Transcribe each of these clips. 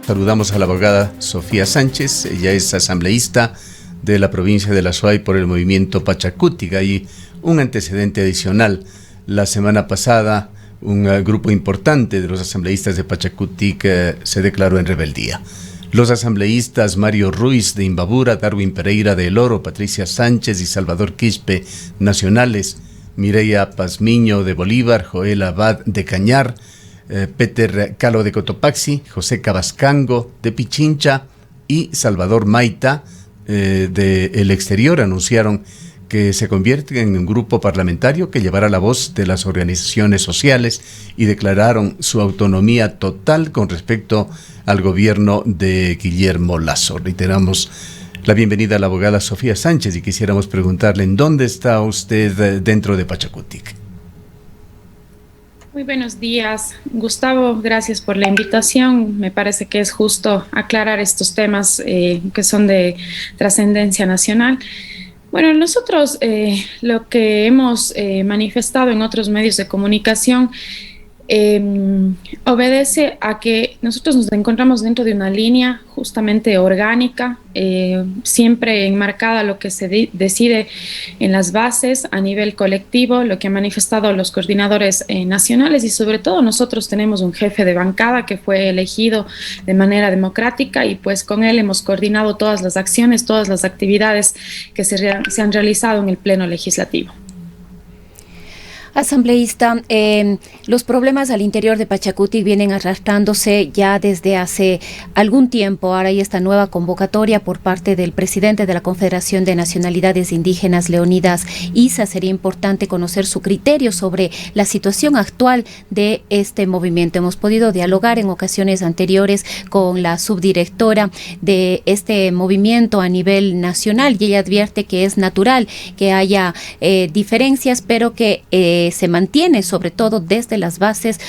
Saludamos a la abogada Sofía Sánchez. Ella es asambleísta de la provincia de La Suay por el movimiento Pachakutik. Hay un antecedente adicional. La semana pasada, un grupo importante de los asambleístas de Pachakutik se declaró en rebeldía. Los asambleístas Mario Ruiz de Imbabura, Darwin Pereira de El Oro, Patricia Sánchez y Salvador Quispe, nacionales, Mireya Pazmiño de Bolívar, Joel Abad de Cañar, Peter Calo de Cotopaxi, José Cabascango de Pichincha y Salvador Maita del exterior anunciaron que se convierte en un grupo parlamentario que llevará la voz de las organizaciones sociales y declararon su autonomía total con respecto al gobierno de Guillermo Lasso. Reiteramos la bienvenida a la abogada Sofía Sánchez y quisiéramos preguntarle en dónde está usted dentro de Pachakutik. Muy buenos días, Gustavo, gracias por la invitación. Me parece que es justo aclarar estos temas que son de trascendencia nacional. Bueno, nosotros lo que hemos manifestado en otros medios de comunicación obedece a que nosotros nos encontramos dentro de una línea justamente orgánica, siempre enmarcada lo que se decide en las bases a nivel colectivo, lo que han manifestado los coordinadores nacionales, y sobre todo nosotros tenemos un jefe de bancada que fue elegido de manera democrática y pues con él hemos coordinado todas las acciones, todas las actividades que se han realizado en el Pleno Legislativo. Asambleísta, los problemas al interior de Pachakutik vienen arrastrándose ya desde hace algún tiempo. Ahora hay esta nueva convocatoria por parte del presidente de la Confederación de Nacionalidades Indígenas, Leonidas Issa. Sería importante conocer su criterio sobre la situación actual de este movimiento. Hemos podido dialogar en ocasiones anteriores con la subdirectora de este movimiento a nivel nacional y ella advierte que es natural que haya diferencias, pero que se mantiene sobre todo desde las bases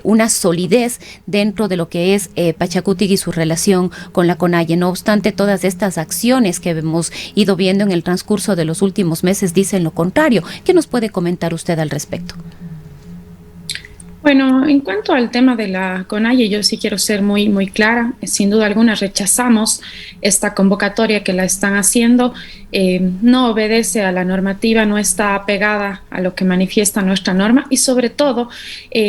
una solidez dentro de lo que es Pachakutik y su relación con la CONAIE. No obstante, todas estas acciones que hemos ido viendo en el transcurso de los últimos meses dicen lo contrario. ¿Qué nos puede comentar usted al respecto? Bueno, en cuanto al tema de la CONAIE, yo sí quiero ser muy clara. Sin duda alguna rechazamos esta convocatoria que la están haciendo. No obedece a la normativa, no está apegada a lo que manifiesta nuestra norma y sobre todo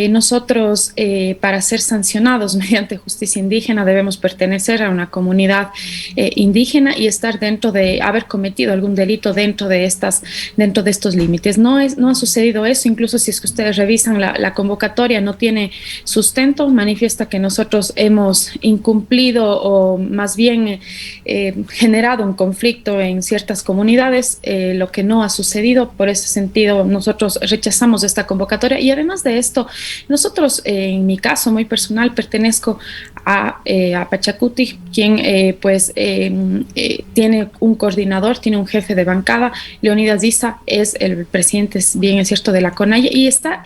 nosotros para ser sancionados mediante justicia indígena debemos pertenecer a una comunidad indígena y estar dentro de haber cometido algún delito dentro de estos límites. No ha sucedido eso, incluso si es que ustedes revisan la convocatoria no tiene sustento, manifiesta que nosotros hemos incumplido o más bien generado un conflicto en ciertas comunidades, lo que no ha sucedido. Por ese sentido nosotros rechazamos esta convocatoria y además de esto nosotros en mi caso muy personal pertenezco a Pachakutik, quien tiene un coordinador, tiene un jefe de bancada. Leonidas Issa es el presidente, bien es cierto, de la CONAIE y está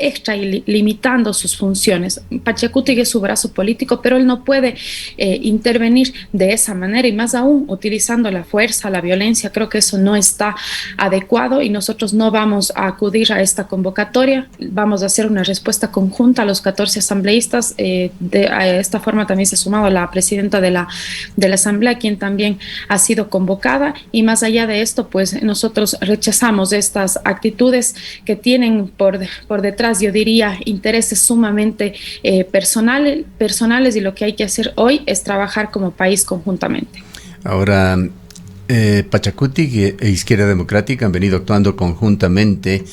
limitando sus funciones. Pachakutik es su brazo político, pero él no puede intervenir de esa manera y más aún utilizando la fuerza, la violencia. Creo que eso no está adecuado y nosotros no vamos a acudir a esta convocatoria. Vamos a hacer una respuesta conjunta a los 14 asambleístas. A esta forma también se ha sumado la presidenta de la asamblea, quien también ha sido convocada, y más allá de esto, pues nosotros rechazamos estas actitudes que tienen por detrás, yo diría, intereses sumamente personales y lo que hay que hacer hoy es trabajar como país conjuntamente. Ahora, Pachakutik e Izquierda Democrática han venido actuando conjuntamente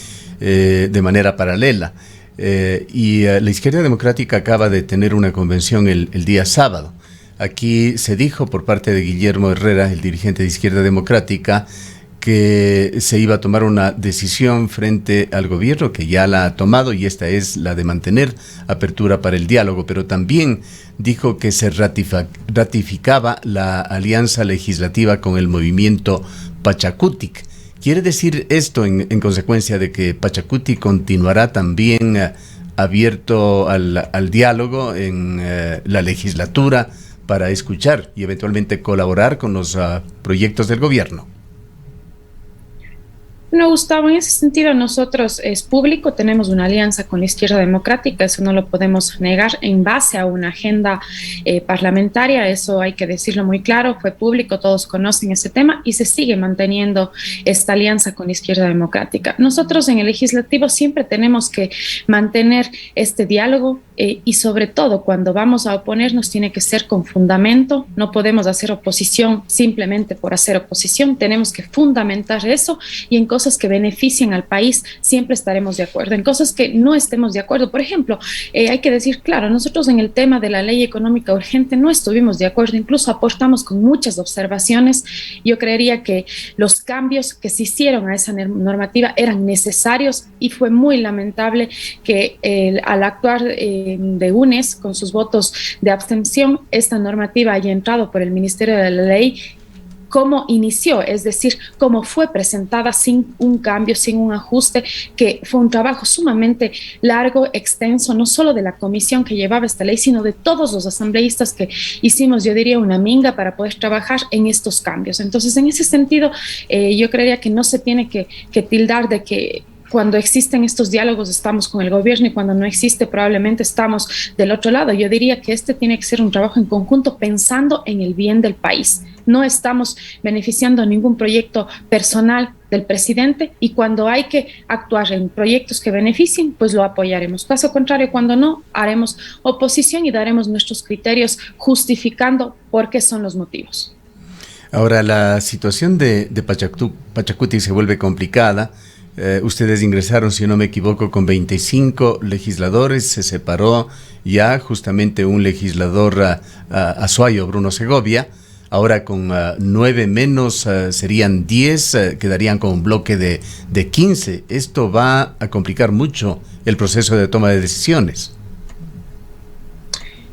de manera paralela y la Izquierda Democrática acaba de tener una convención el día sábado. Aquí se dijo por parte de Guillermo Herrera, el dirigente de Izquierda Democrática, que se iba a tomar una decisión frente al gobierno, que ya la ha tomado, y esta es la de mantener apertura para el diálogo, pero también dijo que se ratificaba la alianza legislativa con el movimiento Pachakutik. ¿Quiere decir esto en consecuencia de que Pachakutik continuará también abierto al diálogo en la legislatura para escuchar y eventualmente colaborar con los proyectos del gobierno? Bueno, Gustavo, en ese sentido nosotros es público, tenemos una alianza con la izquierda democrática, eso no lo podemos negar en base a una agenda parlamentaria, eso hay que decirlo muy claro, fue público, todos conocen ese tema y se sigue manteniendo esta alianza con la izquierda democrática. Nosotros en el legislativo siempre tenemos que mantener este diálogo y sobre todo cuando vamos a oponernos tiene que ser con fundamento, no podemos hacer oposición simplemente por hacer oposición, tenemos que fundamentar eso y en cosas que beneficien al país siempre estaremos de acuerdo, en cosas que no estemos de acuerdo, por ejemplo, hay que decir, claro, nosotros en el tema de la ley económica urgente no estuvimos de acuerdo, incluso aportamos con muchas observaciones, yo creería que los cambios que se hicieron a esa normativa eran necesarios y fue muy lamentable que al actuar de UNES con sus votos de abstención, esta normativa haya entrado por el Ministerio de la Ley cómo inició, es decir, cómo fue presentada sin un cambio, sin un ajuste, que fue un trabajo sumamente largo, extenso, no solo de la comisión que llevaba esta ley, sino de todos los asambleístas que hicimos, yo diría, una minga para poder trabajar en estos cambios. Entonces, en ese sentido, yo creería que no se tiene que tildar de que cuando existen estos diálogos estamos con el gobierno y cuando no existe probablemente estamos del otro lado. Yo diría que este tiene que ser un trabajo en conjunto pensando en el bien del país. No estamos beneficiando a ningún proyecto personal del presidente y cuando hay que actuar en proyectos que beneficien, pues lo apoyaremos. Caso contrario, cuando no, haremos oposición y daremos nuestros criterios justificando por qué son los motivos. Ahora, la situación de Pachacuti se vuelve complicada. Ustedes ingresaron, si no me equivoco, con 25 legisladores, se separó ya justamente un legislador Azuayo, Bruno Segovia, ahora con 9 menos serían 10, quedarían con un bloque de 15. Esto va a complicar mucho el proceso de toma de decisiones.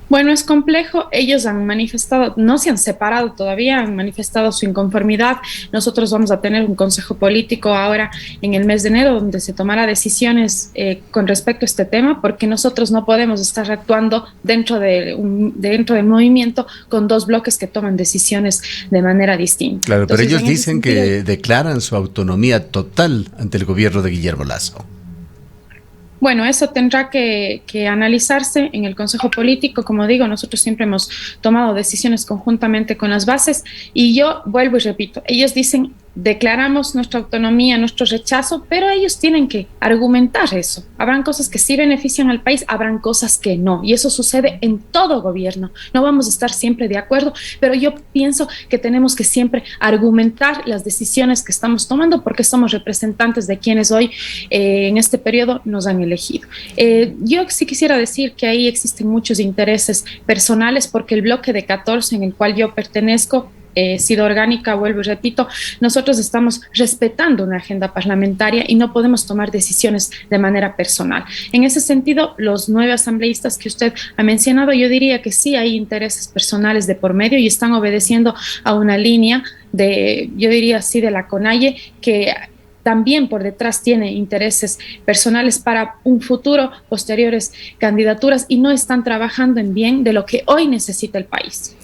Bueno, es complejo. Ellos han manifestado, no se han separado todavía, han manifestado su inconformidad. Nosotros vamos a tener un consejo político ahora en el mes de enero donde se tomará decisiones con respecto a este tema, porque nosotros no podemos estar actuando dentro del movimiento con dos bloques que toman decisiones de manera distinta. Claro, entonces, pero ellos dicen sentido, que declaran su autonomía total ante el gobierno de Guillermo Lasso. Bueno, eso tendrá que analizarse en el Consejo Político. Como digo, nosotros siempre hemos tomado decisiones conjuntamente con las bases y yo vuelvo y repito, ellos dicen declaramos nuestra autonomía, nuestro rechazo, pero ellos tienen que argumentar eso. Habrán cosas que sí benefician al país, habrán cosas que no, y eso sucede en todo gobierno. No vamos a estar siempre de acuerdo, pero yo pienso que tenemos que siempre argumentar las decisiones que estamos tomando porque somos representantes de quienes hoy en este periodo nos han elegido. Yo sí quisiera decir que ahí existen muchos intereses personales porque el bloque de 14 en el cual yo pertenezco sido orgánica, vuelvo y repito, nosotros estamos respetando una agenda parlamentaria y no podemos tomar decisiones de manera personal. En ese sentido, los 9 asambleístas que usted ha mencionado, yo diría que sí hay intereses personales de por medio y están obedeciendo a una línea de, yo diría así, de la CONAIE, que también por detrás tiene intereses personales para un futuro, posteriores candidaturas y no están trabajando en bien de lo que hoy necesita el país.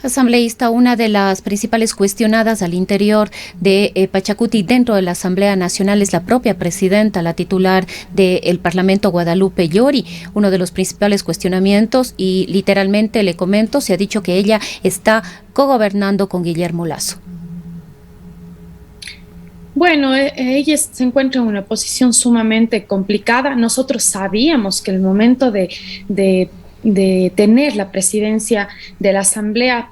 Asambleísta, una de las principales cuestionadas al interior de Pachacuti dentro de la Asamblea Nacional es la propia presidenta, la titular del Parlamento, Guadalupe Llori. Uno de los principales cuestionamientos, y literalmente le comento, se ha dicho que ella está cogobernando con Guillermo Lasso. Bueno, ella se encuentra en una posición sumamente complicada. Nosotros sabíamos que el momento de tener la presidencia de la Asamblea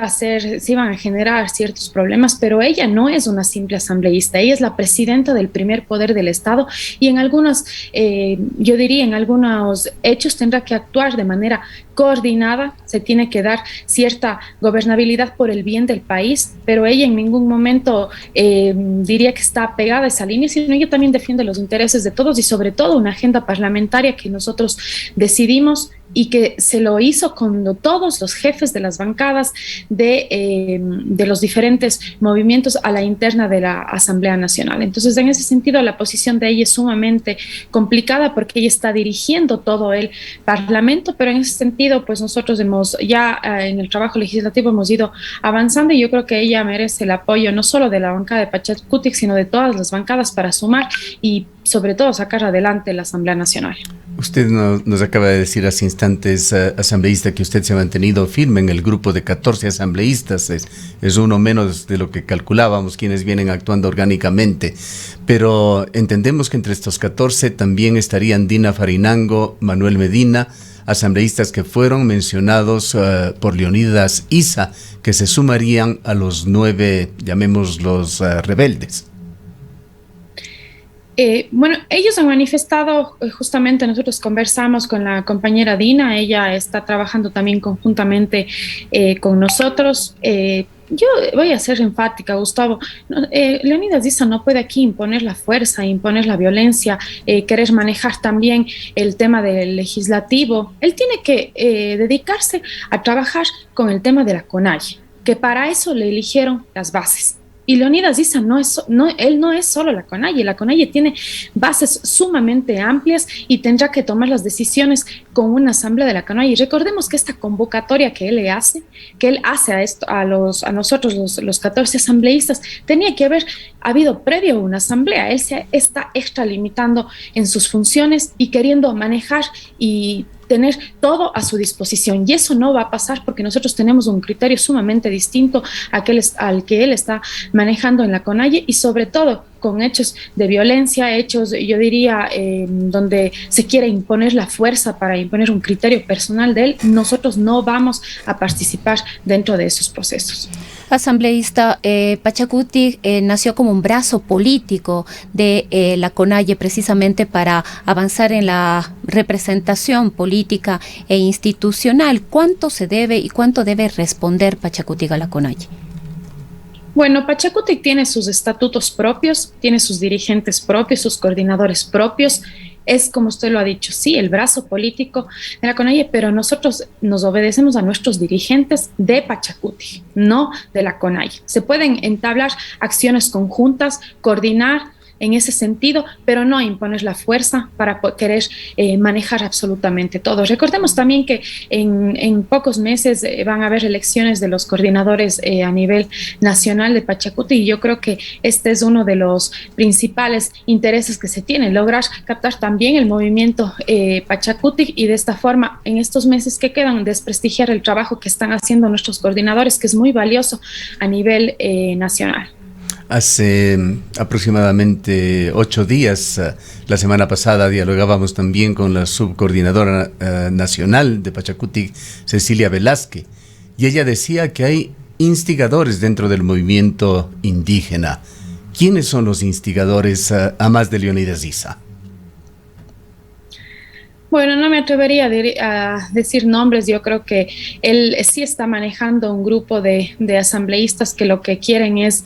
se iban a generar ciertos problemas, pero ella no es una simple asambleísta, ella es la presidenta del primer poder del Estado y en algunos, yo diría, en algunos hechos tendrá que actuar de manera coordinada, se tiene que dar cierta gobernabilidad por el bien del país, pero ella en ningún momento diría que está pegada a esa línea, sino ella también defiende los intereses de todos y sobre todo una agenda parlamentaria que nosotros decidimos y que se lo hizo con todos los jefes de las bancadas de los diferentes movimientos a la interna de la Asamblea Nacional. Entonces, en ese sentido, la posición de ella es sumamente complicada porque ella está dirigiendo todo el Parlamento, pero en ese sentido, pues nosotros hemos ya en el trabajo legislativo hemos ido avanzando y yo creo que ella merece el apoyo no solo de la bancada de Pachacutic, sino de todas las bancadas para sumar y sobre todo sacar adelante la Asamblea Nacional. Usted nos acaba de decir hace instantes, asambleísta, que usted se ha mantenido firme en el grupo de 14 asambleístas. Es uno menos de lo que calculábamos quienes vienen actuando orgánicamente. Pero entendemos que entre estos 14 también estarían Dina Farinango, Manuel Medina, asambleístas que fueron mencionados por Leonidas Issa, que se sumarían a los 9, llamémoslos rebeldes. Bueno, ellos han manifestado, justamente nosotros conversamos con la compañera Dina, ella está trabajando también conjuntamente con nosotros. Yo voy a ser enfática, Gustavo. Leonidas Issa no puede aquí imponer la fuerza, imponer la violencia, querer manejar también el tema del legislativo. Él tiene que dedicarse a trabajar con el tema de la CONAIE, que para eso le eligieron las bases. Y Leonidas Issa él no es solo la CONAIE tiene bases sumamente amplias y tendrá que tomar las decisiones con una asamblea de la CONAIE. Y recordemos que esta convocatoria que él hace a nosotros los 14 asambleístas, tenía que haber habido previo una asamblea. Él se está extralimitando en sus funciones y queriendo manejar y tener todo a su disposición, y eso no va a pasar porque nosotros tenemos un criterio sumamente distinto al que él está manejando en la CONAIE, y sobre todo con hechos de violencia, hechos, yo diría, donde se quiere imponer la fuerza para imponer un criterio personal de él. Nosotros no vamos a participar dentro de esos procesos. Asambleísta, Pachacutic nació como un brazo político de la CONAIE precisamente para avanzar en la representación política e institucional. ¿Cuánto se debe y cuánto debe responder Pachacutic a la CONAIE? Bueno, Pachacutic tiene sus estatutos propios, tiene sus dirigentes propios, sus coordinadores propios. Es, como usted lo ha dicho, sí, el brazo político de la CONAIE, pero nosotros nos obedecemos a nuestros dirigentes de Pachacutic, no de la CONAIE. Se pueden entablar acciones conjuntas, coordinar en ese sentido, pero no imponer la fuerza para querer manejar absolutamente todo. Recordemos también que en pocos meses van a haber elecciones de los coordinadores a nivel nacional de Pachacutic, y yo creo que este es uno de los principales intereses que se tiene, lograr captar también el movimiento Pachacutic, y de esta forma, en estos meses que quedan, desprestigiar el trabajo que están haciendo nuestros coordinadores, que es muy valioso a nivel nacional. Hace aproximadamente 8 días, la semana pasada, dialogábamos también con la subcoordinadora nacional de Pachacutic, Cecilia Velázquez, y ella decía que hay instigadores dentro del movimiento indígena. ¿Quiénes son los instigadores, a más de Leonidas Issa? Bueno, no me atrevería a decir nombres. Yo creo que él sí está manejando un grupo de asambleístas que lo que quieren es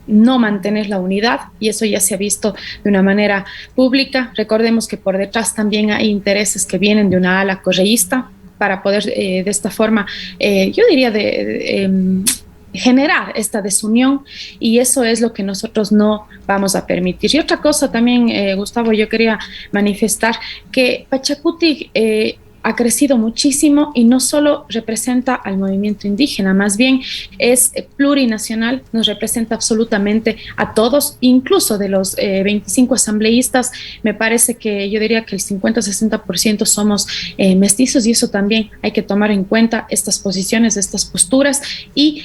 no mantener la unidad, y eso ya se ha visto de una manera pública. Recordemos que por detrás también hay intereses que vienen de una ala correísta para poder de esta forma, yo diría, generar esta desunión, y eso es lo que nosotros no vamos a permitir. Y otra cosa también, Gustavo, yo quería manifestar que Pachacutic ha crecido muchísimo y no solo representa al movimiento indígena, más bien es plurinacional, nos representa absolutamente a todos, incluso de los 25 asambleístas, me parece que yo diría que el 50-60% somos mestizos, y eso también hay que tomar en cuenta, estas posiciones, estas posturas, y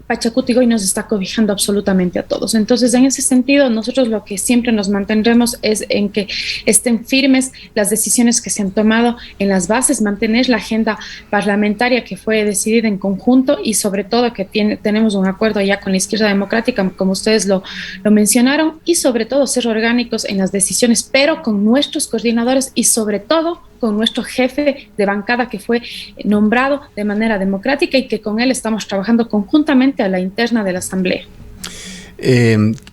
Pachacutic hoy nos está cobijando absolutamente a todos. Entonces, en ese sentido, nosotros lo que siempre nos mantendremos es en que estén firmes las decisiones que se han tomado en las bases, mantener la agenda parlamentaria que fue decidida en conjunto, y sobre todo que tenemos un acuerdo ya con la izquierda democrática, como ustedes lo mencionaron, y sobre todo ser orgánicos en las decisiones, pero con nuestros coordinadores y sobre todo con nuestro jefe de bancada que fue nombrado de manera democrática, y que con él estamos trabajando conjuntamente a la interna de la Asamblea.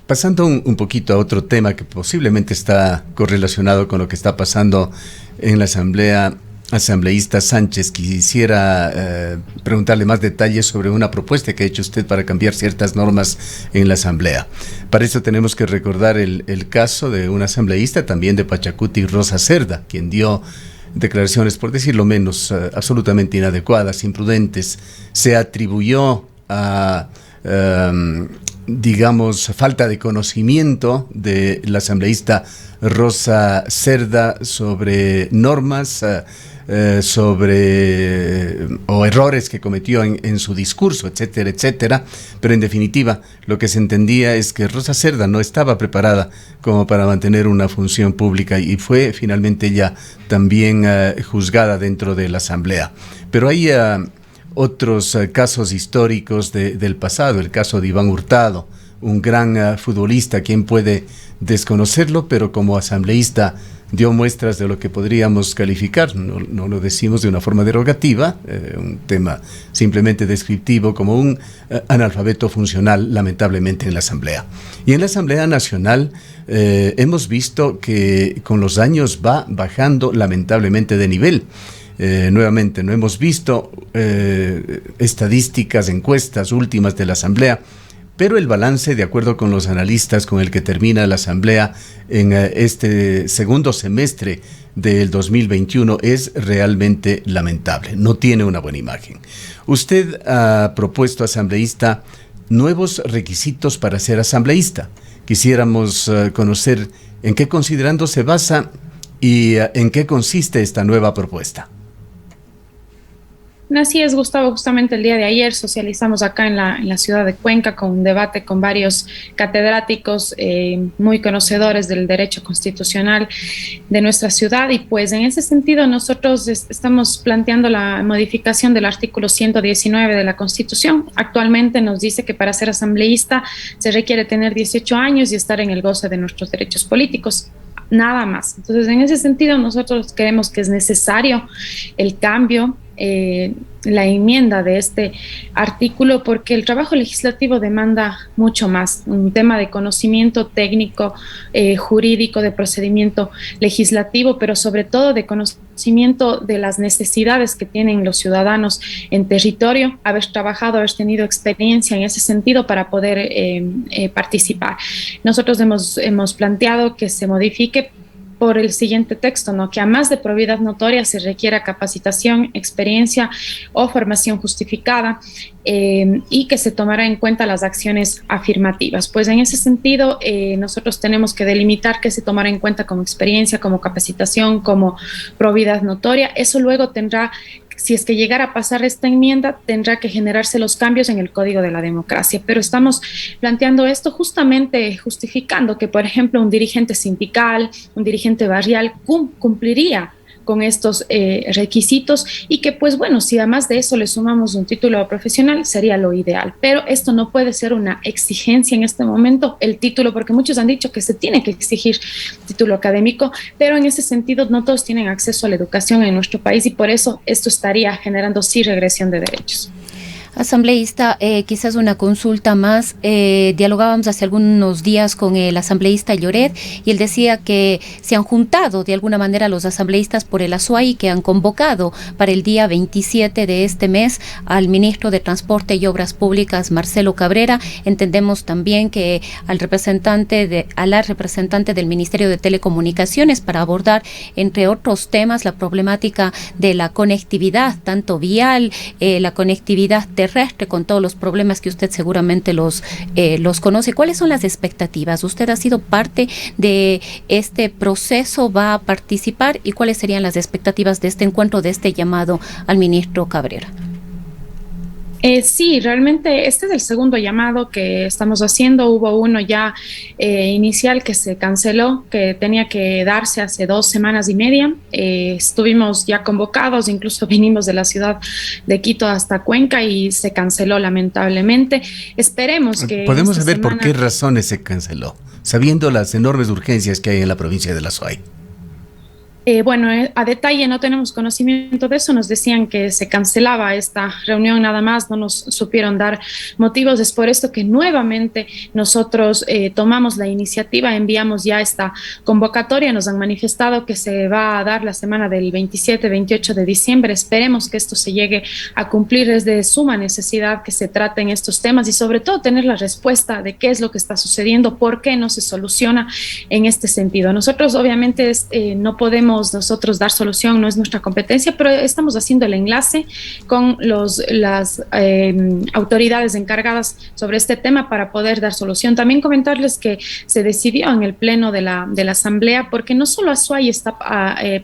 Pasando un poquito a otro tema que posiblemente está correlacionado con lo que está pasando en la Asamblea, asambleísta Sánchez, quisiera preguntarle más detalles sobre una propuesta que ha hecho usted para cambiar ciertas normas en la Asamblea. Para eso tenemos que recordar el caso de una asambleísta también de Pachacuti, Rosa Cerda, quien dio declaraciones, por decirlo menos, absolutamente inadecuadas, imprudentes. Se atribuyó a, digamos, falta de conocimiento de la asambleísta Rosa Cerda sobre normas, o errores que cometió en su discurso, etcétera, etcétera. Pero en definitiva, lo que se entendía es que Rosa Cerda no estaba preparada como para mantener una función pública y fue finalmente ella también juzgada dentro de la Asamblea. Pero hay otros casos históricos del pasado, el caso de Iván Hurtado, un gran futbolista, quien puede desconocerlo, pero como asambleísta dio muestras de lo que podríamos calificar, no lo decimos de una forma derogativa, un tema simplemente descriptivo, como un analfabeto funcional, lamentablemente, en la Asamblea. Y en la Asamblea Nacional hemos visto que con los años va bajando lamentablemente de nivel. Nuevamente, no hemos visto estadísticas, encuestas últimas de la Asamblea, pero el balance, de acuerdo con los analistas, con el que termina la Asamblea en este segundo semestre del 2021 es realmente lamentable. No tiene una buena imagen. Usted ha propuesto, asambleísta, nuevos requisitos para ser asambleísta. Quisiéramos conocer en qué considerando se basa y en qué consiste esta nueva propuesta. Así es, Gustavo. Justamente el día de ayer socializamos acá en la ciudad de Cuenca con un debate con varios catedráticos muy conocedores del derecho constitucional de nuestra ciudad, y pues en ese sentido nosotros estamos planteando la modificación del artículo 119 de la Constitución. Actualmente nos dice que para ser asambleísta se requiere tener 18 años y estar en el goce de nuestros derechos políticos. Nada más. Entonces, en ese sentido, nosotros creemos que es necesario el cambio, la enmienda de este artículo, porque el trabajo legislativo demanda mucho más, un tema de conocimiento técnico, jurídico, de procedimiento legislativo, pero sobre todo de conocimiento de las necesidades que tienen los ciudadanos en territorio, haber trabajado, haber tenido experiencia en ese sentido para poder participar. Nosotros hemos planteado que se modifique por el siguiente texto, ¿no? Que a más de probidad notoria se requiera capacitación, experiencia o formación justificada, y que se tomará en cuenta las acciones afirmativas. Pues en ese sentido, nosotros tenemos que delimitar qué se tomará en cuenta como experiencia, como capacitación, como probidad notoria. Eso luego tendrá, si es que llegara a pasar esta enmienda, tendrá que generarse los cambios en el Código de la Democracia. Pero estamos planteando esto justamente justificando que, por ejemplo, un dirigente sindical, un dirigente barrial cumpliría con estos requisitos, y que, pues bueno, si además de eso le sumamos un título profesional, sería lo ideal. Pero esto no puede ser una exigencia en este momento, el título, porque muchos han dicho que se tiene que exigir título académico, pero en ese sentido no todos tienen acceso a la educación en nuestro país, y por eso esto estaría generando sí regresión de derechos. Asambleísta, quizás una consulta más. Dialogábamos hace algunos días con el asambleísta Lloret y él decía que se han juntado de alguna manera los asambleístas por el Azuay, que han convocado para el día 27 de este mes al ministro de Transporte y Obras Públicas, Marcelo Cabrera. Entendemos también que a la representante del Ministerio de Telecomunicaciones, para abordar, entre otros temas, la problemática de la conectividad, tanto vial, la conectividad terrestre, con todos los problemas que usted seguramente los conoce. ¿Cuáles son las expectativas? ¿Usted ha sido parte de este proceso? ¿Va a participar? ¿Y cuáles serían las expectativas de este encuentro, de este llamado al ministro Cabrera? Sí, realmente este es el segundo llamado que estamos haciendo. Hubo uno ya inicial que se canceló, que tenía que darse hace 2 semanas y media. Estuvimos ya convocados, incluso vinimos de la ciudad de Quito hasta Cuenca y se canceló lamentablemente. Esperemos que... ¿Podemos saber por qué razones se canceló, sabiendo las enormes urgencias que hay en la provincia de La Suay? A detalle no tenemos conocimiento de eso, nos decían que se cancelaba esta reunión nada más, no nos supieron dar motivos, es por esto que nuevamente nosotros tomamos la iniciativa, enviamos ya esta convocatoria, nos han manifestado que se va a dar la semana del 27-28 de diciembre, esperemos que esto se llegue a cumplir, es de suma necesidad que se traten estos temas y sobre todo tener la respuesta de qué es lo que está sucediendo, por qué no se soluciona en este sentido. Nosotros obviamente no podemos nosotros dar solución, no es nuestra competencia, pero estamos haciendo el enlace con las autoridades encargadas sobre este tema para poder dar solución. También comentarles que se decidió en el pleno de la Asamblea, porque no solo Azuay está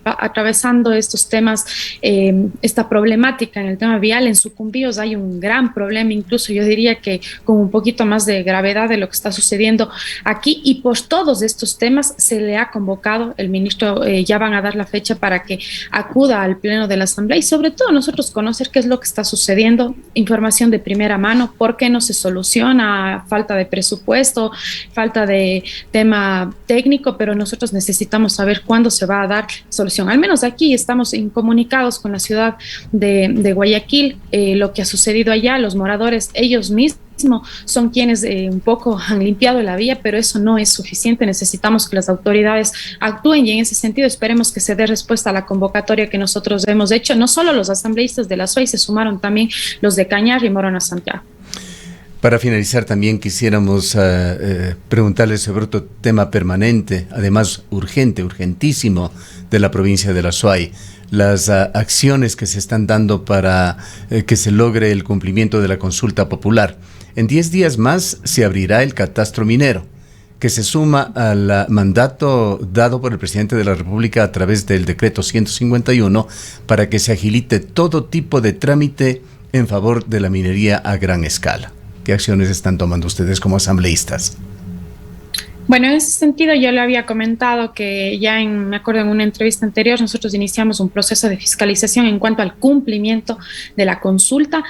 atravesando estos temas, esta problemática en el tema vial, en Sucumbíos hay un gran problema, incluso yo diría que con un poquito más de gravedad de lo que está sucediendo aquí, y por todos estos temas se le ha convocado, el ministro ya van a dar la fecha para que acuda al pleno de la Asamblea y sobre todo nosotros conocer qué es lo que está sucediendo, información de primera mano, por qué no se soluciona, falta de presupuesto, falta de tema técnico, pero nosotros necesitamos saber cuándo se va a dar solución. Al menos aquí estamos incomunicados con la ciudad de Guayaquil, lo que ha sucedido allá, los moradores, ellos mismos son quienes un poco han limpiado la vía, pero eso no es suficiente, necesitamos que las autoridades actúen y en ese sentido esperemos que se dé respuesta a la convocatoria que nosotros hemos hecho. No solo los asambleístas de la Azuay, se sumaron también los de Cañar y Morona Santiago. Para finalizar, también quisiéramos preguntarles sobre otro tema permanente, además urgentísimo, de la provincia de la Azuay. Las acciones que se están dando para que se logre el cumplimiento de la consulta popular. En 10 días más se abrirá el catastro minero, que se suma al mandato dado por el presidente de la República a través del decreto 151 para que se agilite todo tipo de trámite en favor de la minería a gran escala. ¿Qué acciones están tomando ustedes como asambleístas? Bueno, en ese sentido yo le había comentado que ya me acuerdo en una entrevista anterior, nosotros iniciamos un proceso de fiscalización en cuanto al cumplimiento de la consulta.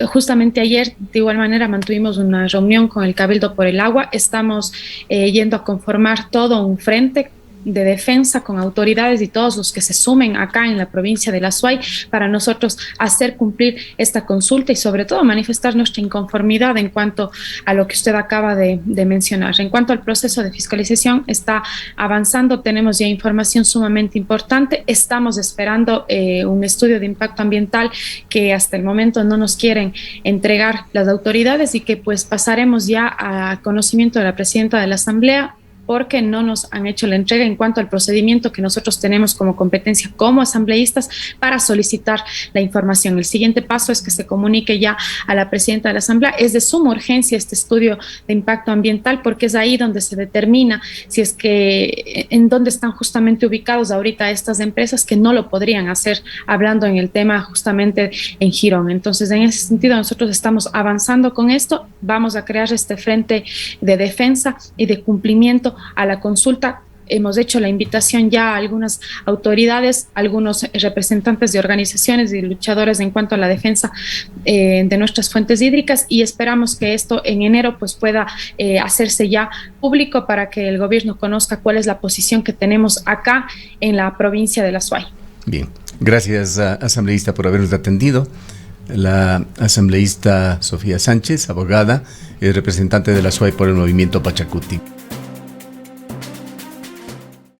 Justamente ayer, de igual manera, mantuvimos una reunión con el Cabildo por el Agua. Estamos yendo a conformar todo un frente de defensa con autoridades y todos los que se sumen acá en la provincia de la Azuay para nosotros hacer cumplir esta consulta y sobre todo manifestar nuestra inconformidad en cuanto a lo que usted acaba de mencionar. En cuanto al proceso de fiscalización, está avanzando, tenemos ya información sumamente importante, estamos esperando un estudio de impacto ambiental que hasta el momento no nos quieren entregar las autoridades y que pues pasaremos ya a conocimiento de la presidenta de la Asamblea, porque no nos han hecho la entrega en cuanto al procedimiento que nosotros tenemos como competencia como asambleístas para solicitar la información. El siguiente paso es que se comunique ya a la presidenta de la Asamblea. Es de suma urgencia este estudio de impacto ambiental porque es ahí donde se determina si es que en dónde están justamente ubicados ahorita estas empresas que no lo podrían hacer hablando en el tema justamente en Girón. Entonces, en ese sentido, nosotros estamos avanzando con esto. Vamos a crear este frente de defensa y de cumplimiento a la consulta. Hemos hecho la invitación ya a algunas autoridades, algunos representantes de organizaciones y luchadores en cuanto a la defensa de nuestras fuentes hídricas y esperamos que esto en enero pues pueda hacerse ya público para que el gobierno conozca cuál es la posición que tenemos acá en la provincia de la Azuay. Bien, gracias asambleísta por habernos atendido. La asambleísta Sofía Sánchez, abogada y representante de la Azuay por el movimiento Pachacuti.